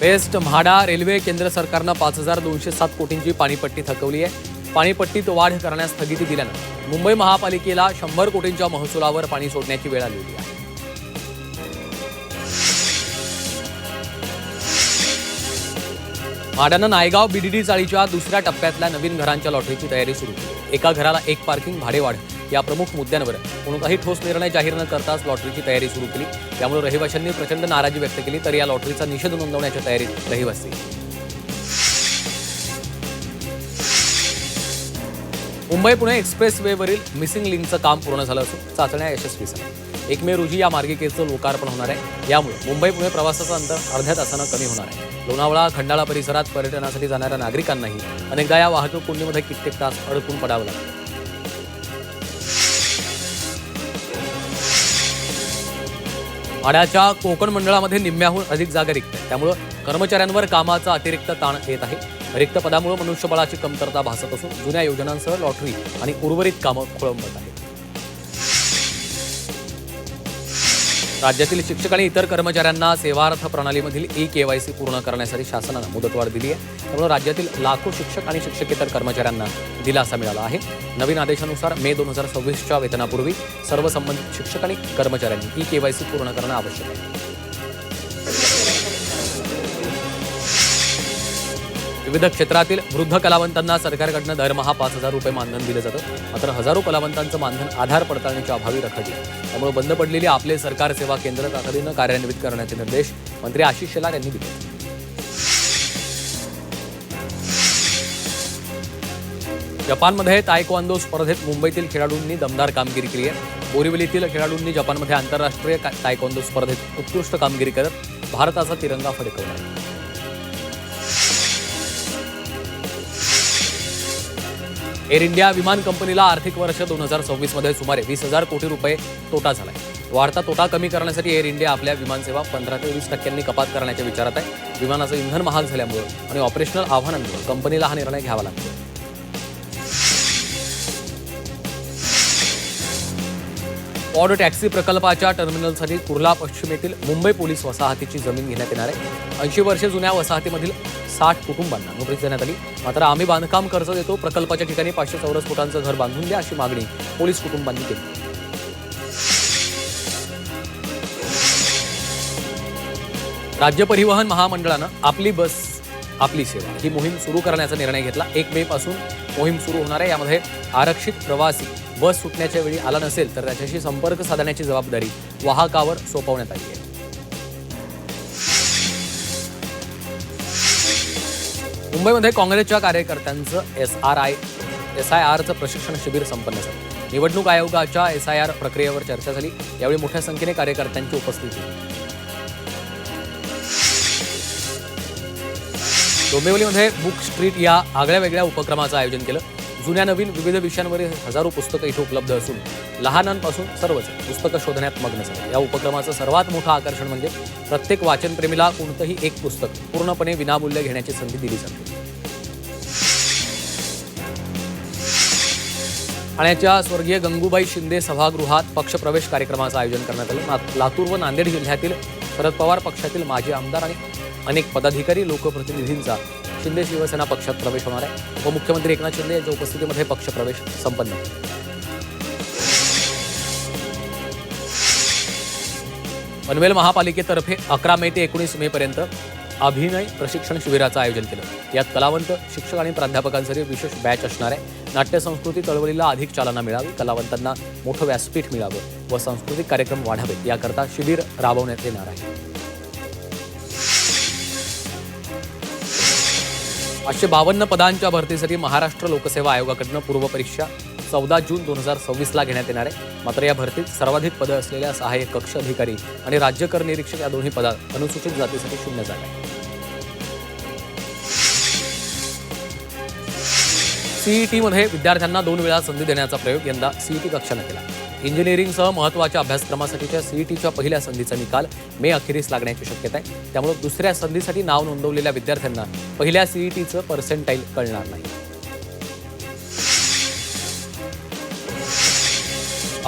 Best MHADA railway केंद्र सरकारनं 5,207 कोटींची पाणीपट्टी थकवली आहे. पाणीपट्टीत वाढ करण्यास स्थगिती दिल्यानं मुंबई महापालिकेला 100 कोटींच्या महसुलावर पाणी सोडण्याची वेळ आलेली आहे. म्हाडानं नायगाव बीडीडी चाळीच्या दुसऱ्या टप्प्यातल्या नवीन घरांच्या लॉटरीची तयारी सुरू केली. एका घराला एक पार्किंग, भाडेवाढ या प्रमुख मुद्द्यांवर कोणताही ठोस निर्णय जाहीर न करताच लॉटरीची तयारी सुरू केली. त्यामुळे रहिवाशांनी प्रचंड नाराजी व्यक्त केली. तर या लॉटरीचा निषेध नोंदवण्याच्या तयारीत रहिवासी. मुंबई पुणे एक्सप्रेसवेवरील मिसिंग लिंकचं काम पूर्ण झालं असून चाचण्या यशस्वी झाल्या. 1 मे रोजी या मार्गिकेचं लोकार्पण होणार आहे. यामुळे मुंबई पुणे प्रवासाचं अंतर अर्ध्या तासानं कमी होणार आहे. लोणावळा खंडाळा परिसरात पर्यटनासाठी जाणाऱ्या नागरिकांनाही अनेकदा या वाहतूक कोंडीमध्ये कित्येक तास अडकून पडावं लागतं. म्हाडाच्या कोकण मंडळामध्ये निम्म्याहून अधिक जागा रिक्त आहेत. त्यामुळे कर्मचाऱ्यांवर कामाचा अतिरिक्त ताण येत आहे. रिक्त पदामुळे मनुष्यबळाची कमतरता भासत असून जुन्या योजनांसह लॉटरी आणि उर्वरित कामं खोळंबत आहेत. राज्यातील शिक्षक आणि इतर कर्मचाऱ्यांना सेवार्थ प्रणालीमधील ई-केवायसी पूर्ण करण्यासाठी शासनानं मुदतवाढ दिली आहे. त्यामुळे राज्यातील लाखो शिक्षक आणि शिक्षकेतर कर्मचाऱ्यांना दिलासा मिळाला आहे. नवीन आदेशानुसार मे 2026च्या वेतनापूर्वी सर्व संबंधित शिक्षक आणि कर्मचाऱ्यांनी ई-केवायसी पूर्ण करणं आवश्यक आहे. विविध क्षेत्रातील वृद्ध कलावंतांना सरकारकडनं दरमहा 5,000 रुपये मानधन दिलं जातं. मात्र हजारो कलावंतांचं मानधन आधार पडताळणीच्या अभावी रखडलं. त्यामुळे बंद पडलेली आपले सरकार सेवा केंद्र तातडीनं कार्यान्वित करण्याचे निर्देश मंत्री आशिष शेलार यांनी दिले. जपानमध्ये तायक्वांदो स्पर्धेत मुंबईतील खेळाडूंनी दमदार कामगिरी केली आहे. बोरिवलीतील खेळाडूंनी जपानमध्ये आंतरराष्ट्रीय तायक्वांदो स्पर्धेत उत्कृष्ट कामगिरी करत भारताचा तिरंगा फडकवला. एअर इंडिया विमान कंपनीला आर्थिक वर्ष 2026 मध्ये सुमारे 20,000 कोटी रुपये तोटा झालाय. वाढता तोटा कमी करण्यासाठी एअर इंडिया आपल्या विमानसेवा 15 ते 20% कपात करण्याच्या विचारात आहे. विमानाचं इंधन महाग झाल्यामुळे आणि ऑपरेशनल आव्हानांमुळे कंपनीला हा निर्णय घ्यावा लागतो. पॉड टॅक्सी प्रकल्पाच्या टर्मिनलसाठी कुर्ला पश्चिमेतील मुंबई पोलीस वसाहतीची जमीन घेण्यात येणार आहे. 80 वर्षे जुन्या वसाहतीमधील 60 कुटुंबांना नोटीस देण्यात आली. मात्र आम्ही बांधकाम कर्ज देतो, प्रकल्पाच्या ठिकाणी 500 चौरस फुटांचं घर बांधून द्या अशी मागणी पोलीस कुटुंबांनी केली. राज्य परिवहन महामंडळानं आपली बस आपली सेवा ही मोहीम सुरू करण्याचा निर्णय घेतला. 1 मे पासून मोहीम सुरू होणार आहे. यामध्ये आरक्षित प्रवासी बस सुटण्याच्या वेळी आला नसेल तर त्याच्याशी संपर्क साधण्याची जबाबदारी वाहकावर सोपवण्यात आली आहे. मुंबईमध्ये काँग्रेसच्या कार्यकर्त्यांचं SIRचं प्रशिक्षण शिबिर संपन्न झालं. निवडणूक आयोगाच्या SIR प्रक्रियेवर चर्चा झाली. यावेळी मोठ्या संख्येने कार्यकर्त्यांची उपस्थिती होती. डोंबिवलीमध्ये बुक स्ट्रीट या आगळ्या वेगळ्या उपक्रमाचं आयोजन केलं. जुन्या नवीन विविध विषयांवरील हजारो पुस्तकं इथे उपलब्ध असून लहानांपासून सर्वच पुस्तकं शोधण्यात मग्न झाले. या उपक्रमाचं सर्वात मोठं आकर्षण म्हणजे प्रत्येक वाचनप्रेमीला कोणतंही एक पुस्तक पूर्णपणे विनामूल्य घेण्याची संधी दिली जाते. ठाण्याच्या स्वर्गीय गंगूबाई शिंदे सभागृहात पक्षप्रवेश कार्यक्रमाचं आयोजन करण्यात आलं. लातूर व नांदेड जिल्ह्यातील शरद पवार पक्षातील माजी आमदार आणि अनेक पदाधिकारी लोकप्रतिनिधींचा शिंदे शिवसेना पक्षात प्रवेश होणार आहे. उपमुख्यमंत्री एकनाथ शिंदे यांच्या उपस्थितीमध्ये पक्षप्रवेश संपन्न होईल. पनवेल महापालिकेतर्फे 11 मे ते 19 मे पर्यंत अभिनय प्रशिक्षण शिबिराचं आयोजन केलं. यात कलावंत, शिक्षक आणि प्राध्यापकांसाठी विशेष बॅच असणार आहे. नाट्य संस्कृती चळवळीला अधिक चालना मिळावी, कलावंतांना मोठं व्यासपीठ मिळावं व सांस्कृतिक कार्यक्रम वाढावेत याकरता शिबिर राबवण्यात येणार आहे. 552 पदांच्या भरतीसाठी महाराष्ट्र लोकसेवा आयोगाकडून पूर्वपरीक्षा 14 जून 2026ला घेण्यात येणार आहे. मात्र या भरतीत सर्वाधिक पदं असलेल्या सहाय्यक कक्ष अधिकारी आणि राज्य कर निरीक्षक या दोन्ही पदात अनुसूचित जातीसाठी 0 जागा आहे. सीईटीमध्ये विद्यार्थ्यांना 2 वेळा संधी देण्याचा प्रयोग यंदा सीईटी कक्षानं केला. इंजिनिअरिंगसह महत्त्वाच्या अभ्यासक्रमासाठीच्या सीईटीच्या पहिल्या संधीचा निकाल मे अखेरीस लागण्याची शक्यता आहे. त्यामुळे दुसऱ्या संधीसाठी नाव नोंदवलेल्या विद्यार्थ्यांना पहिल्या सीईटीचं पर्सेंटाईल कळणार नाही.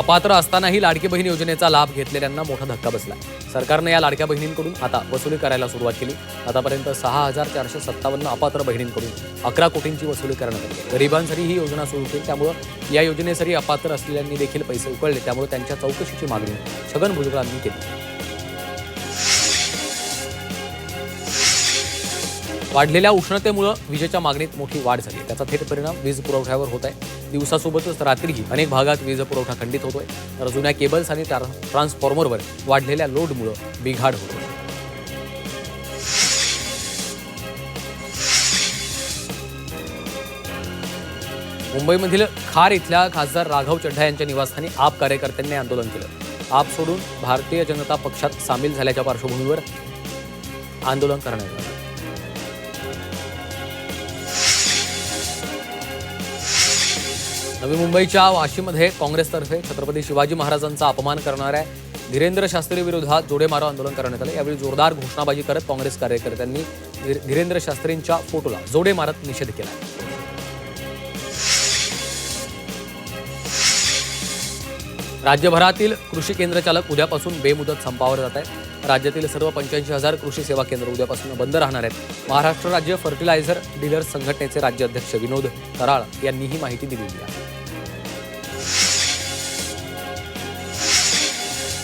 अपात्र असतानाही लाडकी बहीण योजनेचा लाभ घेतलेल्यांना मोठा धक्का बसला. सरकारने या लाडक्या बहिणींकडून आता वसुली करायला सुरुवात केली. आतापर्यंत 6,457 अपात्र बहिणींकडून 11 कोटींची वसुली करण्यात आली. गरिबांसाठी ही योजना सुरू केली, त्यामुळे या योजनेसाठी अपात्र असलेल्यांनी देखील पैसे उकळले. त्यामुळे त्यांच्या चौकशीची मागणी छगन भुजबळांनी केली. वाढलेल्या उष्णतेमुळे विजेच्या मागणीत मोठी वाढ झाली. त्याचा थेट परिणाम वीज पुरवठ्यावर होत आहे. दिवसासोबतच रात्रीही अनेक भागात वीज पुरवठा खंडित होतोय. तर जुन्या केबल्स आणि ट्रान्सफॉर्मरवर वाढलेल्या लोडमुळे बिघाड होतोय. मुंबईमधील खार इथल्या खासदार राघव चड्ढा यांच्या निवासस्थानी आप कार्यकर्त्यांनी आंदोलन केलं. आप सोडून भारतीय जनता पक्षात सामील झाल्याच्या पार्श्वभूमीवर आंदोलन करण्यात आलं. नवी मुंबईच्या वाशीमध्ये काँग्रेसतर्फे छत्रपती शिवाजी महाराजांचा अपमान करणाऱ्या धीरेंद्र शास्त्री विरोधात जोडे मारो आंदोलन करण्यात आले. यावेळी जोरदार घोषणाबाजी करत काँग्रेस कार्यकर्त्यांनी धीरेंद्र शास्त्रींच्या फोटोला जोडे मारत निषेध केला. राज्यभरातील कृषी केंद्र चालक उद्यापासून बेमुदत संपावर जात आहेत. राज्यातील सर्व 85,000 कृषी सेवा केंद्र उद्यापासून बंद राहणार आहेत. महाराष्ट्र राज्य फर्टिलायझर डीलर्स संघटनेचे राज्य अध्यक्ष विनोद कराळ यांनी ही माहिती दिलेली आहे.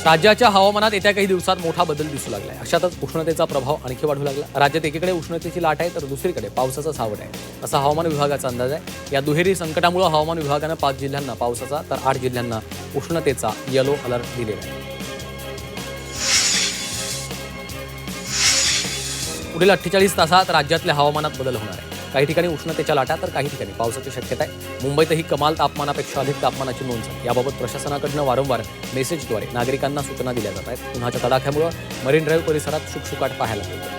राज्याच्या हवामानात येत्या काही दिवसात मोठा बदल दिसू लागला आहे. अशातच उष्णतेचा प्रभाव आणखी वाढू लागला. राज्यात एकीकडे उष्णतेची लाट आहे तर दुसरीकडे पावसाचा सावट आहे, असा हवामान विभागाचा अंदाज आहे. या दुहेरी संकटामुळे हवामान विभागानं 5 जिल्ह्यांना पावसाचा तर 8 जिल्ह्यांना उष्णतेचा येलो अलर्ट दिलेला आहे. पुढील 48 तासात राज्यातल्या हवामानात बदल होणार आहे. काही ठिकाणी उष्णतेच्या लाटा तर काही ठिकाणी पावसाची शक्यता आहे. मुंबईतही कमाल तापमानापेक्षा अधिक तापमानाची नोंद झाली. याबाबत प्रशासनाकडून वारंवार मेसेजद्वारे नागरिकांना सूचना दिल्या जात आहेत. उन्हाच्या तडाख्यामुळे मरीन ड्राईव्ह परिसरात शुकशुकाट पाहायला मिळतो.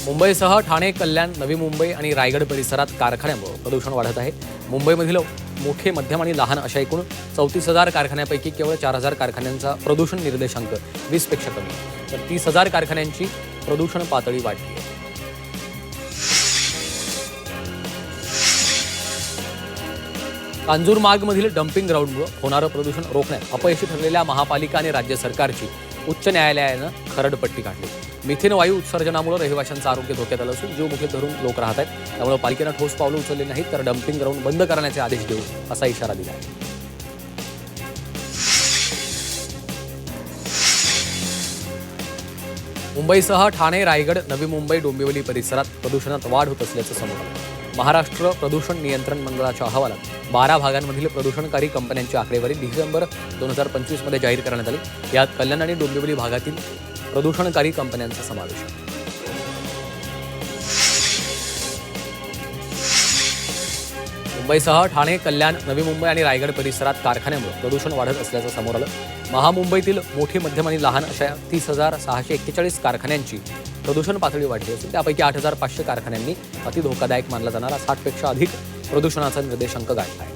मुंबईसह ठाणे, कल्याण, नवी मुंबई आणि रायगड परिसरात कारखान्यामुळे प्रदूषण वाढत आहे. मुंबईमधील मोठे, मध्यम आणि लहान अशा एकूण 34,000 कारखान्यापैकी केवळ 4,000 कारखान्यांचा प्रदूषण निर्देशांक 20 पेक्षा कमी, तर 30,000 कारखान्यांची प्रदूषण पातळी वाढली आहे. कांजूरमार्गमधील डम्पिंग ग्राउंडमुळे होणारं प्रदूषण रोखण्यात अपयशी ठरलेल्या महापालिका आणि राज्य सरकारची उच्च न्यायालयानं खरडपट्टी काढली. मिथेन वायू उत्सर्जनामुळे रहिवाशांचं आरोग्य धोक्यात आलं असून जीव मुठीत धरून लोक राहत आहेत. त्यामुळे पालिकेनं ठोस पावलं उचलली नाहीत तर डम्पिंग ग्राउंड बंद करण्याचे आदेश देऊ असा इशारा दिला आहे. मुंबईसह ठाणे, रायगड, नवी मुंबई, डोंबिवली परिसरात प्रदूषणात वाढ होत असल्याचं समोर आलं. महाराष्ट्र प्रदूषण नियंत्रण मंडळाच्या अहवालात 12 भागांमधील प्रदूषणकारी कंपन्यांची आकडेवारी डिसेंबर 2025 मध्ये जाहीर करण्यात आली. यात कल्याण आणि डोंबिवली भागातील प्रदूषणकारी कंपन्यांचा समावेश आहे. मुंबईसह ठाणे, कल्याण, नवी मुंबई आणि रायगड परिसरात कारखान्यामुळे प्रदूषण वाढत असल्याचं समोर आलं. महामुंबईतील मोठी, मध्यम आणि लहान अशा 30,641 कारखान्यांची प्रदूषण पातळी वाढली असून त्यापैकी 8,500 कारखान्यांनी अति धोकादायक मानला जाणारा 60 पेक्षा अधिक प्रदूषणाचा निर्देशांक गाठला आहे.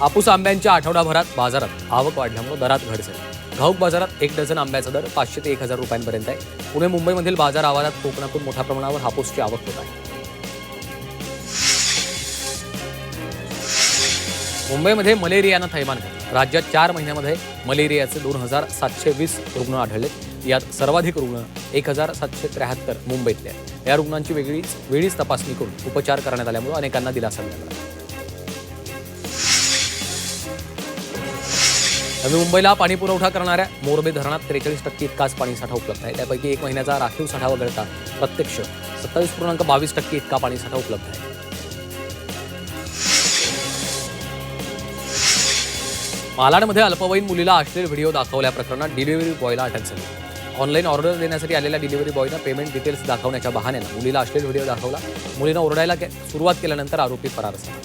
हापूस आंब्यांच्या आठवडाभरात बाजारात आवक वाढल्यामुळे दरात घट झाली. घाऊक बाजारात 1 डझन आंब्याचा दर 500 ते 1,000 रुपयांपर्यंत आहे. पुणे, मुंबईमधील बाजार आवारात कोकणातून मोठ्या प्रमाणावर हापूसची आवक होत आहे. मुंबईमध्ये मलेरियानं थैमान घातलं. राज्यात 4 महिन्यामध्ये मलेरियाचे 2,720 रुग्ण आढळले. यात सर्वाधिक रुग्ण 1,773 मुंबईतले आहेत. या रुग्णांची वेळीच तपासणी करून उपचार करण्यात आल्यामुळे अनेकांना दिलासा मिळाला. नवी मुंबईला पाणी पुरवठा करणाऱ्या मोरबे धरणात 43% इतकाच पाणीसाठा उपलब्ध आहे. त्यापैकी 1 महिन्याचा राखीव साठा वगळता प्रत्यक्ष 27.22% इतका पाणीसाठा उपलब्ध आहे. मालाडमध्ये अल्पवयीन मुलीला अश्लील व्हिडिओ दाखवल्या प्रकरणात डिलिव्हरी बॉयला अटक झाली. ऑनलाईन ऑर्डर देण्यासाठी आलेल्या डिलिव्हरी बॉयनं पेमेंट डिटेल्स दाखवण्याच्या बहाण्यानं मुलीला अश्लील व्हिडिओ दाखवला. मुलीनं ओरडायला सुरुवात केल्यानंतर आरोपी फरार झाला.